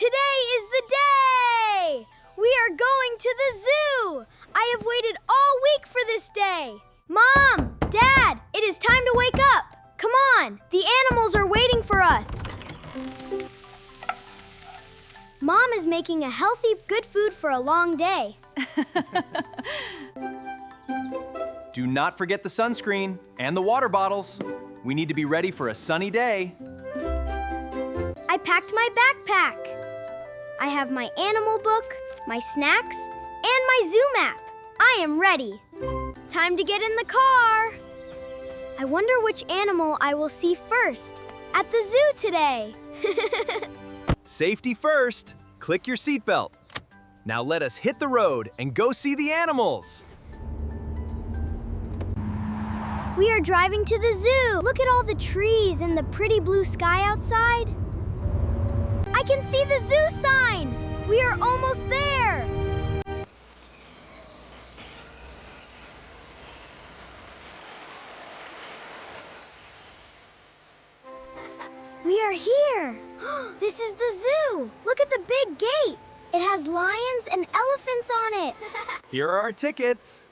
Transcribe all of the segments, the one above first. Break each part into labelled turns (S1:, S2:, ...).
S1: Today is the day! We are going to the zoo! I have waited all week for this day. Mom! Dad! It is time to wake up! Come on! The animals are waiting for us. Mom is making a healthy, good food for a long day.
S2: Do not forget the sunscreen and the water bottles. We need to be ready for a sunny day.
S1: I packed my backpack. I have my animal book, my snacks, and my zoo map. I am ready. Time to get in the car. I wonder which animal I will see first at the zoo today.
S2: Safety first. Click your seatbelt. Now let us hit the road and go see the animals.
S1: We are driving to the zoo. Look at all the trees and the pretty blue sky outside. I can see the zoo sign. We are almost there. We are here. This is the zoo. Look at the big gate. It has lions and elephants on it.
S2: Here are our tickets.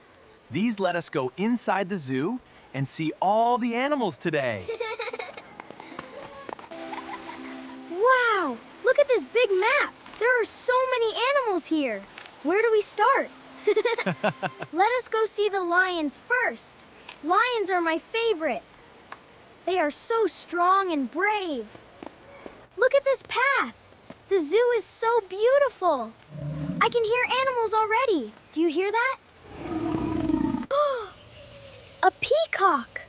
S2: These let us go inside the zoo and see all the animals today.
S1: Wow, look at this big map. There are so many animals here. Where do we start? Let us go see the lions first. Lions are my favorite. They are so strong and brave. Look at this path. The zoo is so beautiful. I can hear animals already. Do you hear that? A peacock.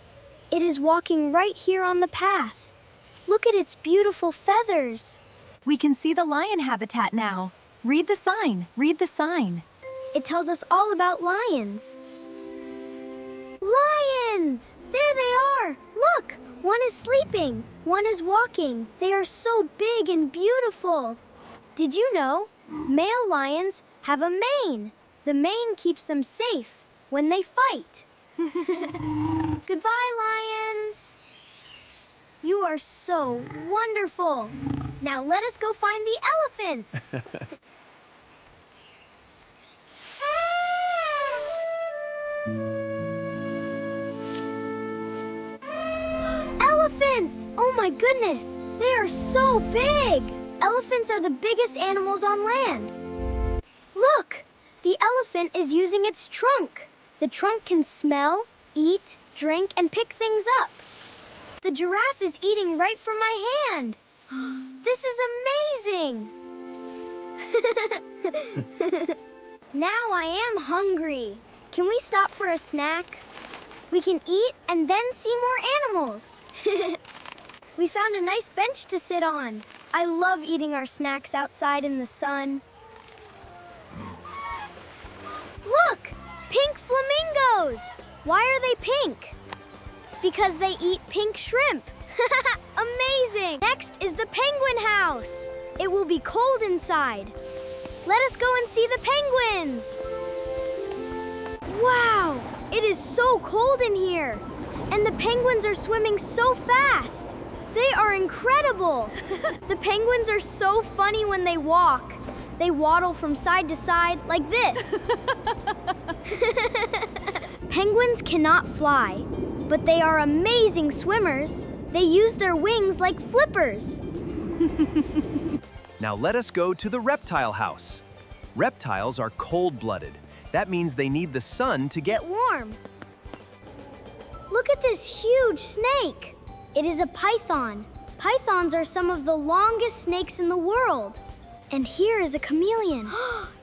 S1: It is walking right here on the path. Look at its beautiful feathers.
S3: We can see the lion habitat now. Read the sign. Read the sign.
S1: It tells us all about lions. Lions! There they are! Look! One is sleeping, one is walking. They are so big and beautiful. Did you know? Male lions have a mane. The mane keeps them safe when they fight. Goodbye, lions! You are so wonderful. Now let us go find the elephants. Elephants! Oh my goodness! They are so big! Elephants are the biggest animals on land. Look! The elephant is using its trunk. The trunk can smell, eat, drink, and pick things up. The giraffe is eating right from my hand. This is amazing! Now I am hungry. Can we stop for a snack? We can eat and then see more animals. We found a nice bench to sit on. I love eating our snacks outside in the sun. Look! Pink flamingos! Why are they pink? Because they eat pink shrimp. Amazing! Next is the penguin house. It will be cold inside. Let us go and see the penguins. Wow! It is so cold in here. And the penguins are swimming so fast. They are incredible. The penguins are so funny when they walk. They waddle from side to side like this. Penguins cannot fly, but they are amazing swimmers. They use their wings like flippers.
S2: Now let us go to the reptile house. Reptiles are cold-blooded. That means they need the sun to get
S1: warm. Look at this huge snake. It is a python. Pythons are some of the longest snakes in the world. And here is a chameleon.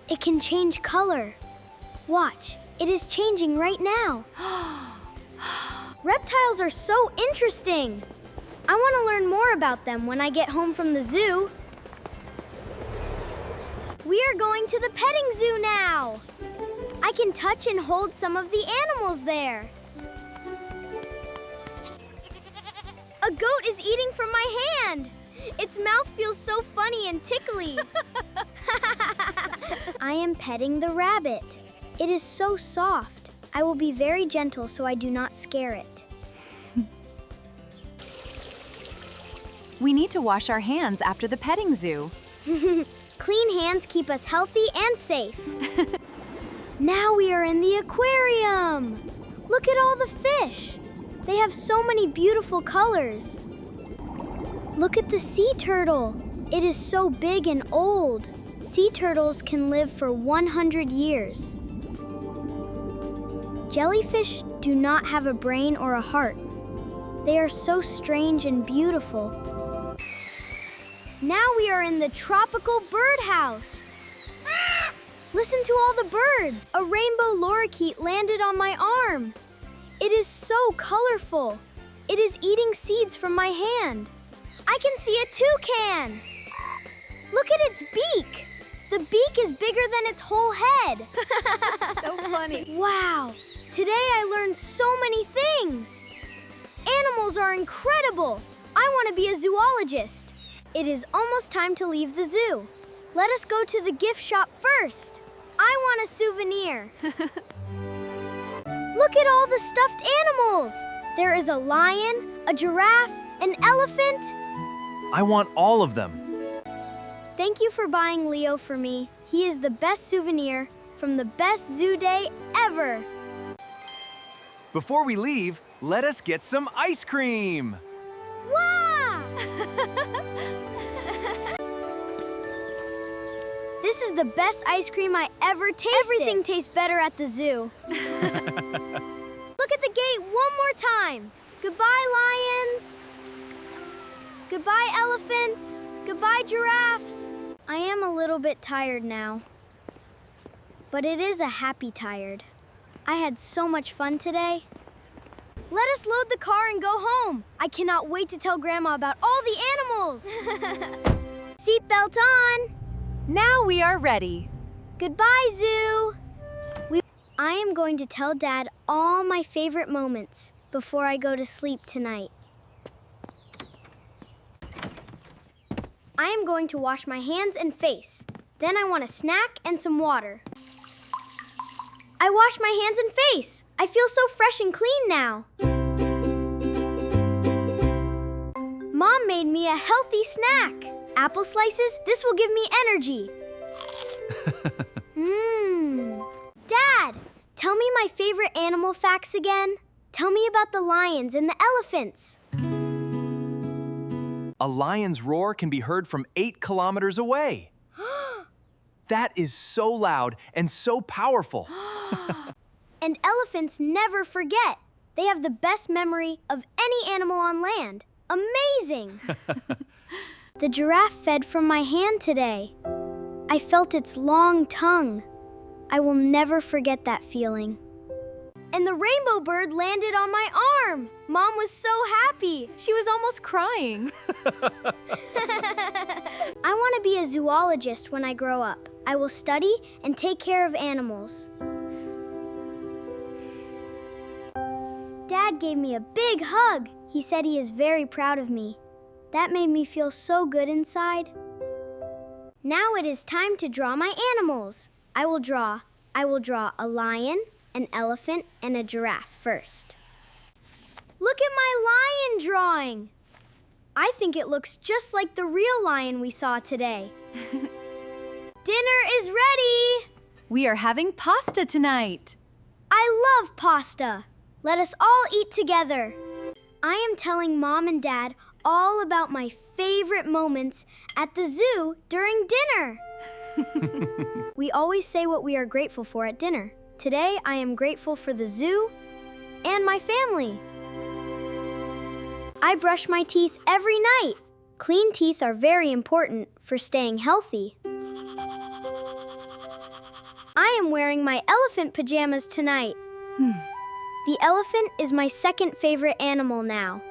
S1: It can change color. Watch, it is changing right now. Reptiles are so interesting. I want to learn more about them when I get home from the zoo. We are going to the petting zoo now. I can touch and hold some of the animals there. A goat is eating from my hand. Its mouth feels so funny and tickly. I am petting the rabbit. It is so soft. I will be very gentle so I do not scare it.
S3: We need to wash our hands after the petting zoo.
S1: Clean hands keep us healthy and safe. Now we are in the aquarium. Look at all the fish. They have so many beautiful colors. Look at the sea turtle. It is so big and old. Sea turtles can live for 100 years. Jellyfish do not have a brain or a heart. They are so strange and beautiful. Now we are in the tropical birdhouse. Listen to all the birds. A rainbow lorikeet landed on my arm. It is so colorful. It is eating seeds from my hand. I can see a toucan. Look at its beak. The beak is bigger than its whole head.
S3: So funny.
S1: Wow. Today I learned so many things. Animals are incredible. I want to be a zoologist. It is almost time to leave the zoo. Let us go to the gift shop first. I want a souvenir. Look at all the stuffed animals. There is a lion, a giraffe, an elephant.
S2: I want all of them.
S1: Thank you for buying Leo for me. He is the best souvenir from the best zoo day ever.
S2: Before we leave, let us get some ice cream.
S1: Wow! This is the best ice cream I ever tasted. Everything tastes better at the zoo. Look at the gate one more time. Goodbye, lions. Goodbye, elephants. Goodbye, giraffes. I am a little bit tired now. But it is a happy tired. I had so much fun today. Let us load the car and go home. I cannot wait to tell Grandma about all the animals. Seatbelt on.
S3: Now we are ready.
S1: Goodbye, Zoo. I am going to tell Dad all my favorite moments before I go to sleep tonight. I am going to wash my hands and face. Then I want a snack and some water. I wash my hands and face. I feel so fresh and clean now. Mom made me a healthy snack. Apple slices, this will give me energy. Dad, tell me my favorite animal facts again. Tell me about the lions and the elephants.
S2: A lion's roar can be heard from 8 kilometers away. That is so loud and so powerful.
S1: And elephants never forget. They have the best memory of any animal on land. Amazing! The giraffe fed from my hand today. I felt its long tongue. I will never forget that feeling. And the rainbow bird landed on my arm. Mom was so happy.
S3: She was almost crying.
S1: I want to be a zoologist when I grow up. I will study and take care of animals. Dad gave me a big hug. He said he is very proud of me. That made me feel so good inside. Now it is time to draw my animals. I will draw a lion, an elephant, and a giraffe first. Look at my lion drawing. I think it looks just like the real lion we saw today. Dinner is ready.
S3: We are having pasta tonight.
S1: I love pasta. Let us all eat together. I am telling Mom and Dad all about my favorite moments at the zoo during dinner. We always say what we are grateful for at dinner. Today, I am grateful for the zoo and my family. I brush my teeth every night. Clean teeth are very important for staying healthy. I am wearing my elephant pajamas tonight. The elephant is my second favorite animal now.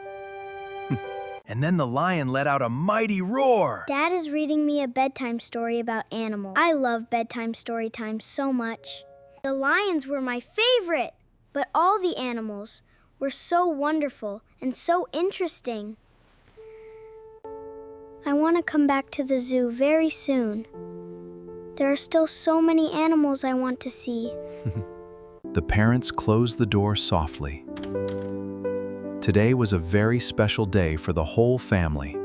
S2: And then the lion let out a mighty roar.
S1: Dad is reading me a bedtime story about animals. I love bedtime story time so much. The lions were my favorite, but all the animals were so wonderful and so interesting. I want to come back to the zoo very soon. There are still so many animals I want to see.
S2: The parents closed the door softly. Today was a very special day for the whole family.